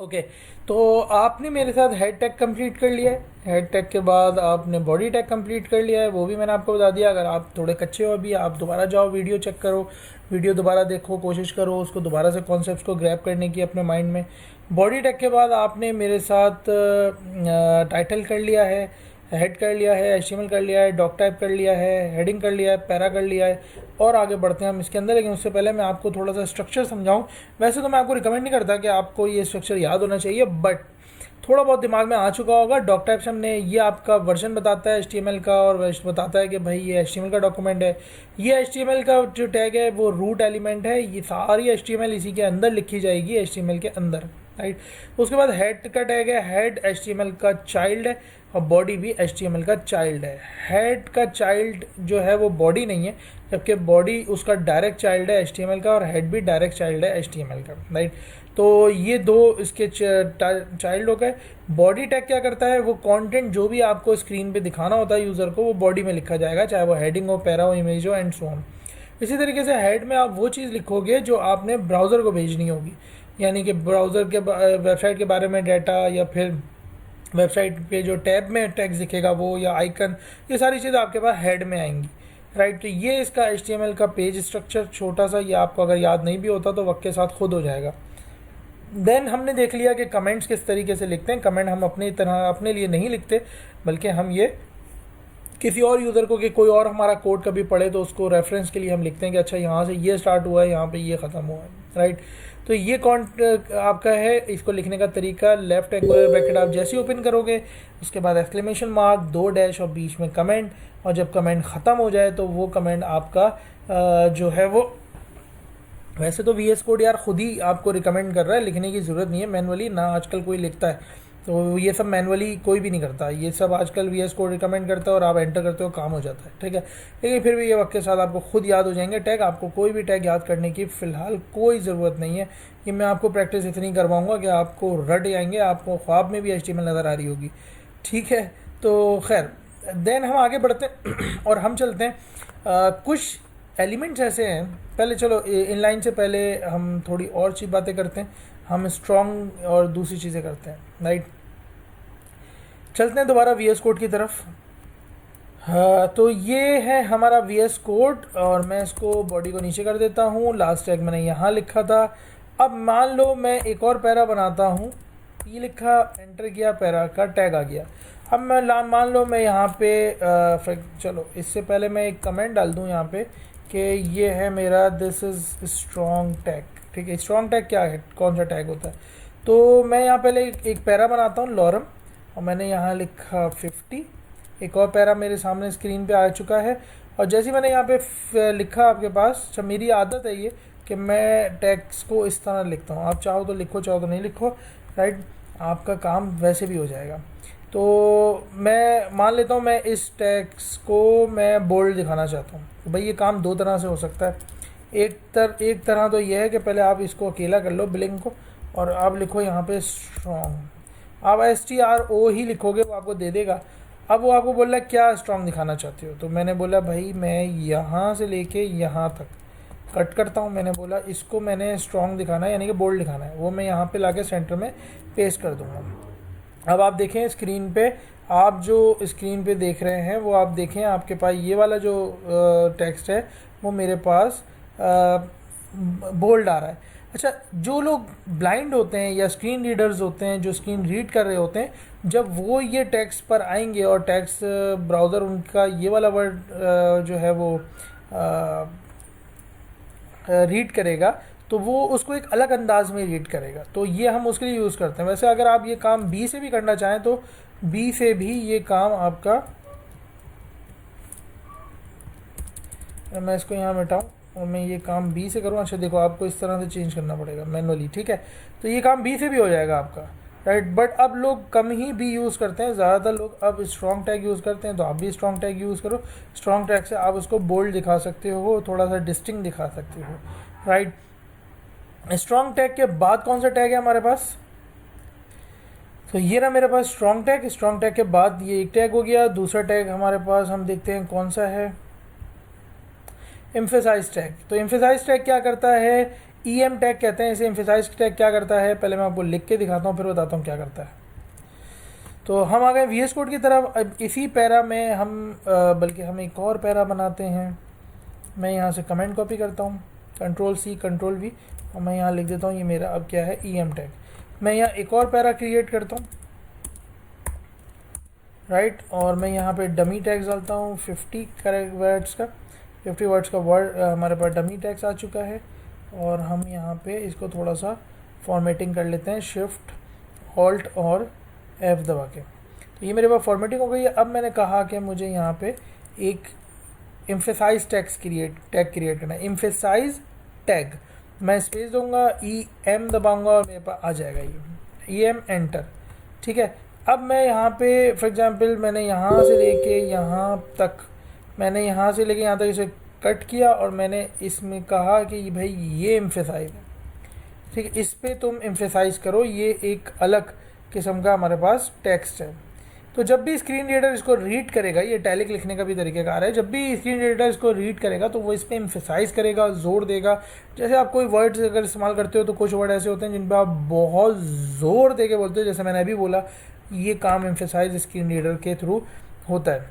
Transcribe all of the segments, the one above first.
Okay. तो आपने मेरे साथ हेड टैग कंप्लीट कर लिया है। हेड टैग के बाद आपने बॉडी टैग कंप्लीट कर लिया है, वो भी मैंने आपको बता दिया। अगर आप थोड़े कच्चे हो अभी, आप दोबारा जाओ, वीडियो चेक करो, वीडियो दोबारा देखो, कोशिश करो उसको दोबारा से कॉन्सेप्ट्स को ग्रैब करने की अपने माइंड में। बॉडी टैग के बाद आपने मेरे साथ टाइटल कर लिया है, हेड कर लिया है, एचटीएमएल कर लिया है, डॉक टाइप कर लिया है, हेडिंग कर लिया है, पैरा कर लिया है, और आगे बढ़ते हैं हम इसके अंदर। लेकिन उससे पहले मैं आपको थोड़ा सा स्ट्रक्चर समझाऊं। वैसे तो मैं आपको रिकमेंड नहीं करता कि आपको ये स्ट्रक्चर याद होना चाहिए, बट थोड़ा बहुत दिमाग में आ चुका होगा। डॉक टाइप से हमने ये आपका वर्जन बताता है एचटीएमएल का, और बताता है कि भाई ये एचटीएमएल का डॉक्यूमेंट है। ये एचटीएमएल का जो टैग है वो रूट एलिमेंट है। ये सारी एचटीएमएल इसी के अंदर लिखी जाएगी, एचटीएमएल के अंदर, राइट। उसके बाद हेड का टैग है, हेड एचटीएमएल का चाइल्ड है, और बॉडी भी एचटीएमएल का चाइल्ड है। हेड का चाइल्ड जो है वो बॉडी नहीं है, जबकि बॉडी उसका डायरेक्ट चाइल्ड है एचटीएमएल का, और हेड भी डायरेक्ट चाइल्ड है एचटीएमएल का, राइट। तो ये दो इसके चाइल्ड हो गए। बॉडी टैग क्या करता है, वो कंटेंट जो भी आपको स्क्रीन पे दिखाना होता है यूज़र को, वो बॉडी में लिखा जाएगा, चाहे वो हेडिंग हो, पैरा हो, इमेज हो, एंड सो ऑन। इसी तरीके से हेड में आप वो चीज़ लिखोगे जो आपने ब्राउज़र को भेजनी होगी, यानी कि ब्राउज़र के वेबसाइट के बारे में डाटा, या फिर वेबसाइट पे जो टैब में टेक्स्ट दिखेगा वो, या आइकन, ये सारी चीज़ें आपके पास हेड में आएंगी, राइट। तो ये इसका एचटीएमएल का पेज स्ट्रक्चर छोटा सा, ये आपको अगर याद नहीं भी होता तो वक्त के साथ खुद हो जाएगा। देन हमने देख लिया कि कमेंट्स किस तरीके से लिखते हैं। कमेंट हम अपनी तरह अपने लिए नहीं लिखते, बल्कि हम ये किसी और यूज़र को, कि कोई और हमारा कोड कभी पढ़े तो उसको रेफरेंस के लिए हम लिखते हैं कि अच्छा यहाँ से ये स्टार्ट हुआ है, यहाँ पे ये ख़त्म हुआ है, राइट। तो ये आपका है इसको लिखने का तरीका। लेफ्ट एंगुलर ब्रैकेट आप जैसे ही ओपन करोगे, उसके बाद एक्सक्लेमेशन मार्क, 2 डैश और बीच में कमेंट, और जब कमेंट ख़त्म हो जाए तो वो कमेंट आपका जो है वो, वैसे तो वीएस कोड यार खुद ही आपको रिकमेंड कर रहा है, लिखने की ज़रूरत नहीं है मैनुअली, ना आजकल कोई लिखता है। तो ये सब मैनुअली कोई भी नहीं करता, ये सब आजकल वीएस कोड रिकमेंड करता है और आप एंटर करते हो, काम हो जाता है, ठीक है। लेकिन फिर भी ये वक्त के साथ आपको खुद याद हो जाएंगे टैग। आपको कोई भी टैग याद करने की फ़िलहाल कोई ज़रूरत नहीं है। ये मैं आपको प्रैक्टिस इतनी करवाऊँगा कि आपको रट जाएंगे, आपको ख्वाब में भी एचटीएमएल नज़र आ रही होगी, ठीक है। तो खैर, देन हम आगे बढ़ते हैं और हम चलते हैं कुछ एलिमेंट्स ऐसे हैं। पहले चलो इनलाइन से पहले हम थोड़ी और चीज़ बातें करते हैं, हम स्ट्रॉन्ग और दूसरी चीज़ें करते हैं, राइट। चलते हैं दोबारा वीएस कोड की तरफ। हाँ, तो ये है हमारा वीएस कोड, और मैं इसको बॉडी को नीचे कर देता हूँ। लास्ट टैग मैंने यहाँ लिखा था। अब मान लो मैं एक और पैरा बनाता हूँ, ये लिखा, एंटर किया, पैरा का टैग आ गया। अब मैं मान लो मैं यहाँ पे चलो इससे पहले मैं एक कमेंट डाल दूँ यहाँ पे कि ये है मेरा, दिस इज़ स्ट्रॉन्ग टैग, ठीक है। स्ट्रॉन्ग टैग क्या है, कौन सा टैग होता है? तो मैं यहाँ पहले एक पैरा बनाता हूँ, लॉरम, और मैंने यहाँ लिखा 50। एक और पैरा मेरे सामने स्क्रीन पे आ चुका है, और जैसे मैंने यहाँ पे लिखा आपके पास, अच्छा मेरी आदत है ये कि मैं टैग्स को इस तरह लिखता हूँ। आप चाहो तो लिखो, चाहो तो नहीं लिखो, राइट, आपका काम वैसे भी हो जाएगा। तो मैं मान लेता हूँ मैं इस टैक्स को मैं बोल्ड दिखाना चाहता हूँ। तो भाई ये काम दो तरह से हो सकता है। एक तरह तो ये है कि पहले आप इसको अकेला कर लो बिलिंग को, और आप लिखो यहाँ पे स्ट्रॉन्ग। आप STRO ही लिखोगे, वो आपको दे देगा। अब वो आपको बोल रहा है क्या स्ट्रॉन्ग दिखाना चाहते हो, तो मैंने बोला भाई मैं यहाँ से लेके यहाँ तक कट करता हूँ। मैंने बोला इसको मैंने स्ट्रॉन्ग दिखाना है, यानी कि बोल्ड दिखाना है, वो मैं यहाँ पे लाके सेंटर में पेस्ट कर दूँगा। अब आप देखें स्क्रीन पे, आप जो स्क्रीन पे देख रहे हैं वो आप देखें, आपके पास ये वाला जो टेक्स्ट है वो मेरे पास बोल्ड आ रहा है। अच्छा, जो लोग ब्लाइंड होते हैं या स्क्रीन रीडर्स होते हैं, जो स्क्रीन रीड कर रहे होते हैं, जब वो ये टेक्स्ट पर आएंगे और टेक्स्ट ब्राउज़र उनका ये वाला वर्ड जो है वो रीड करेगा, तो वो उसको एक अलग अंदाज में रीड करेगा। तो ये हम उसके लिए यूज़ करते हैं। वैसे अगर आप ये काम बी से भी करना चाहें तो बी से भी ये काम आपका, मैं इसको यहाँ मिटाऊँ और मैं ये काम बी से करूँ। अच्छा देखो, आपको इस तरह से चेंज करना पड़ेगा मैनुअली, ठीक है। तो ये काम बी से भी हो जाएगा आपका, राइट। बट अब लोग कम ही बी यूज़ करते हैं, ज़्यादातर लोग अब स्ट्रॉन्ग टैग यूज़ करते हैं। तो आप भी स्ट्रॉन्ग टैग यूज़ करो। स्ट्रॉन्ग टैग से आप उसको बोल्ड दिखा सकते हो, थोड़ा सा डिस्टिंक्ट दिखा सकते हो, राइट। स्ट्रॉन्ग टैग के बाद कौन सा टैग है हमारे पास? तो ये रहा मेरे पास स्ट्रॉन्ग टैग। स्ट्रॉन्ग टैग के बाद ये एक टैग हो गया। दूसरा टैग हमारे पास हम देखते हैं कौन सा है, एम्फेसाइज टैग। तो एम्फेसाइज टैग क्या करता है, EM टैग कहते हैं इसे। एम्फेसाइज टैग क्या करता है, पहले मैं आपको लिख के दिखाता हूँ, फिर बताता हूँ क्या करता है। तो हम आ गए VS कोड की तरफ। अब इसी पैरा में हम बल्कि हम एक और पैरा बनाते हैं। मैं यहाँ से कमेंट कॉपी करता हूँ, Ctrl+C Ctrl+V, और मैं यहाँ लिख देता हूँ ये मेरा अब क्या है, EM टैग। मैं यहाँ एक और पैरा क्रिएट करता हूँ, राइट, और मैं यहाँ पे डमी टैग्स डालता हूँ 50 करेक्ट वर्ड्स का, 50 वर्ड्स का वर्ड हमारे पास डमी टैग्स आ चुका है। और हम यहाँ पे इसको थोड़ा सा फॉर्मेटिंग कर लेते हैं, Shift Alt और F दबा के। तो ये मेरे पास फॉर्मेटिंग हो गई है। अब मैंने कहा कि मुझे यहाँ पे एक एम्फेसाइज टैग क्रिएट करना है, एम्फेसाइज टैग। मैं स्पेस दूंगा, EM दबाऊंगा और मेरे पास आ जाएगा ये EM एंटर, ठीक है। अब मैं यहाँ पे फॉर एग्जांपल मैंने यहाँ से लेके यहाँ तक इसे कट किया और मैंने इसमें कहा कि भाई ये एम्फेसाइज है, ठीक है, इस पे तुम एम्फेसाइज करो, ये एक अलग किस्म का हमारे पास टेक्स्ट है। तो जब भी स्क्रीन रीडर इसको रीड करेगा, ये इटैलिक लिखने का भी तरीक़ाकार है, जब भी स्क्रीन रीडर इसको रीड करेगा तो वो इस पर एम्फेसाइज करेगा, जोर देगा। जैसे आप कोई वर्ड्स अगर इस्तेमाल करते हो तो कुछ वर्ड ऐसे होते हैं जिन पर आप बहुत ज़ोर दे के बोलते हो, जैसे मैंने अभी बोला, ये काम एम्फेसाइज स्क्रीन रीडर के थ्रू होता है,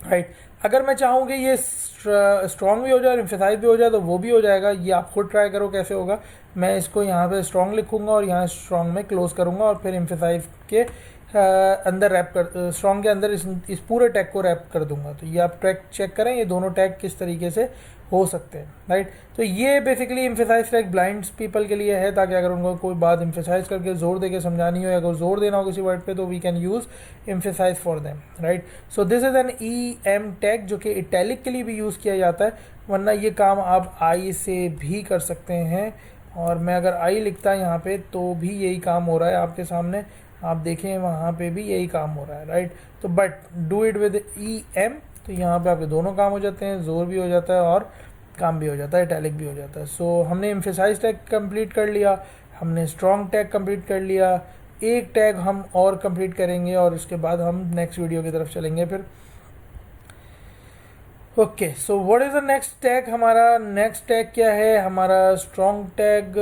राइट। अगर मैं चाहूँ कि ये स्ट्रॉन्ग भी हो जाए और एम्फेसाइज भी हो जाए तो वो भी हो जाएगा। ये आप खुद ट्राई करो कैसे होगा। मैं इसको यहाँ पे स्ट्रॉन्ग लिखूँगा और यहाँ स्ट्रॉन्ग में क्लोज करूँगा और फिर एम्फेसाइज के अंदर रैप कर, स्ट्रॉन्ग के अंदर इस पूरे टैग को रैप कर दूंगा। तो ये आप टैग चेक करें, ये दोनों टैग किस तरीके से हो सकते हैं, राइट। तो ये basically emphasize tag blind people के लिए है, ताकि अगर उनको कोई बात एम्फेसाइज करके जोर देके समझानी हो या अगर जोर देना हो किसी वर्ड पे तो we can use emphasize for them, right. So this is an EM tag जो कि इटैलिक के लिए भी यूज़ किया जाता है, वरना ये काम आप I से भी कर सकते हैं। और मैं अगर I लिखता यहाँ पे तो भी यही काम हो रहा है आपके सामने, आप देखें वहाँ पे भी यही काम हो रहा है, राइट। तो but do it with EM, तो यहाँ पे आपके दोनों काम हो जाते हैं, जोर भी हो जाता है और काम भी हो जाता है, इटैलिक भी हो जाता है। सो हमने एम्फेसाइज टैग कंप्लीट कर लिया, हमने स्ट्रॉन्ग टैग कंप्लीट कर लिया, एक टैग हम और कंप्लीट करेंगे और उसके बाद हम नेक्स्ट वीडियो की तरफ चलेंगे फिर। Okay, so what is the next tag. हमारा नेक्स्ट टैग क्या है, हमारा स्ट्रॉन्ग टैग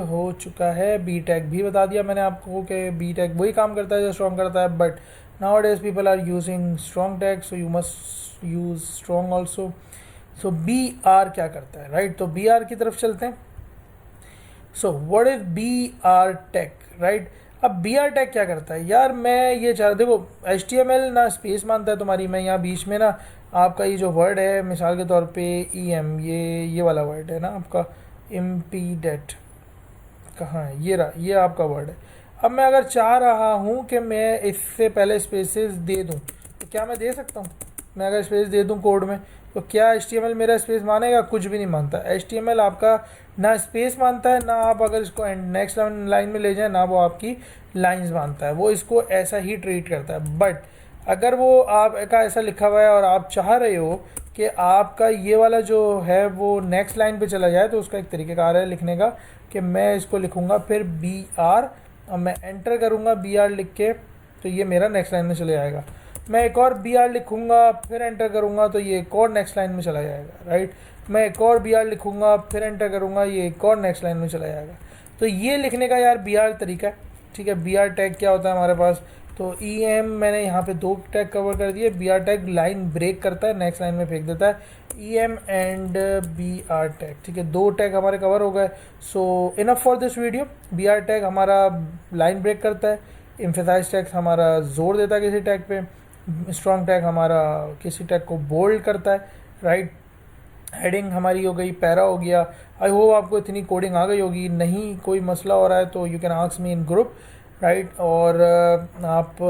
हो चुका है। बी टैग भी बता दिया मैंने आपको कि बी टैग वही काम करता है जो स्ट्रॉन्ग करता है, but nowadays people are using strong tag, so you must use strong also. So BR क्या करता है, राइट। तो BR की तरफ चलते हैं। So what is BR tag, right. अब BR टैग क्या करता है यार, मैं ये चाह देखो HTML ना स्पेस मानता है तुम्हारी। मैं यहाँ बीच में ना आपका ये जो वर्ड है, मिसाल के तौर पे EM, ये वाला वर्ड है ना आपका impeded, कहाँ है, ये रहा, ये आपका वर्ड है। अब मैं अगर चाह रहा हूँ कि मैं इससे पहले स्पेसेस दे दूँ तो क्या मैं दे सकता हूँ। मैं अगर स्पेस दे दूँ कोड में तो क्या HTML मेरा स्पेस मानेगा, कुछ भी नहीं मानता। HTML आपका ना स्पेस मानता है, ना आप अगर इसको नेक्स्ट लाइन में ले जाएं ना वो आपकी लाइंस मानता है, वो इसको ऐसा ही ट्रीट करता है। बट अगर वो आपका ऐसा लिखा हुआ है और आप चाह रहे हो कि आपका ये वाला जो है वो नेक्स्ट लाइन पे चला जाए, तो उसका एक तरीक़ाकार है लिखने का कि मैं इसको लिखूँगा फिर BR और मैं एंटर करूँगा BR लिख के, तो ये मेरा नेक्स्ट लाइन में चले जाएगा। मैं एक और BR लिखूँगा फिर एंटर करूँगा तो ये एक और नेक्स्ट लाइन में चला जाएगा, राइट। मैं एक और BR लिखूँगा फिर एंटर करूँगा, ये एक और नेक्स्ट लाइन में चला जाएगा। तो ये लिखने का यार BR तरीका है, ठीक है। BR टैग क्या होता है हमारे पास, तो EM मैंने यहाँ पे 2 टैग कवर कर दिए। BR टैग लाइन ब्रेक करता है, नेक्स्ट लाइन में फेंक देता है। EM एंड BR टैग, ठीक है, 2 टैग हमारे कवर हो गए। So enough for this video. BR tag हमारा लाइन ब्रेक करता है, एम्फेसाइज टैग हमारा जोर देता है किसी टैग पे, स्ट्रॉन्ग टैग हमारा किसी टैग को बोल्ड करता है, राइट। हेडिंग हमारी हो गई, पैरा हो गया। आई होप आपको इतनी कोडिंग आ गई होगी। नहीं कोई मसला हो रहा है तो you can ask me in group, right. और आप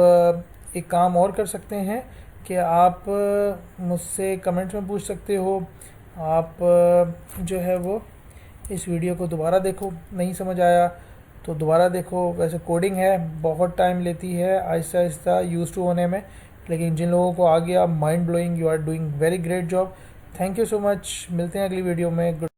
एक काम और कर सकते हैं कि आप मुझसे कमेंट्स में पूछ सकते हो। आप जो है वो इस वीडियो को दोबारा देखो, नहीं समझ आया तो दोबारा देखो। वैसे कोडिंग है, बहुत टाइम लेती है आहिस्ता आहिस्ता यूज़ टू होने में, लेकिन जिन लोगों को आ गया, mind blowing, you are doing very great job. Thank you so much. मिलते हैं अगली वीडियो में।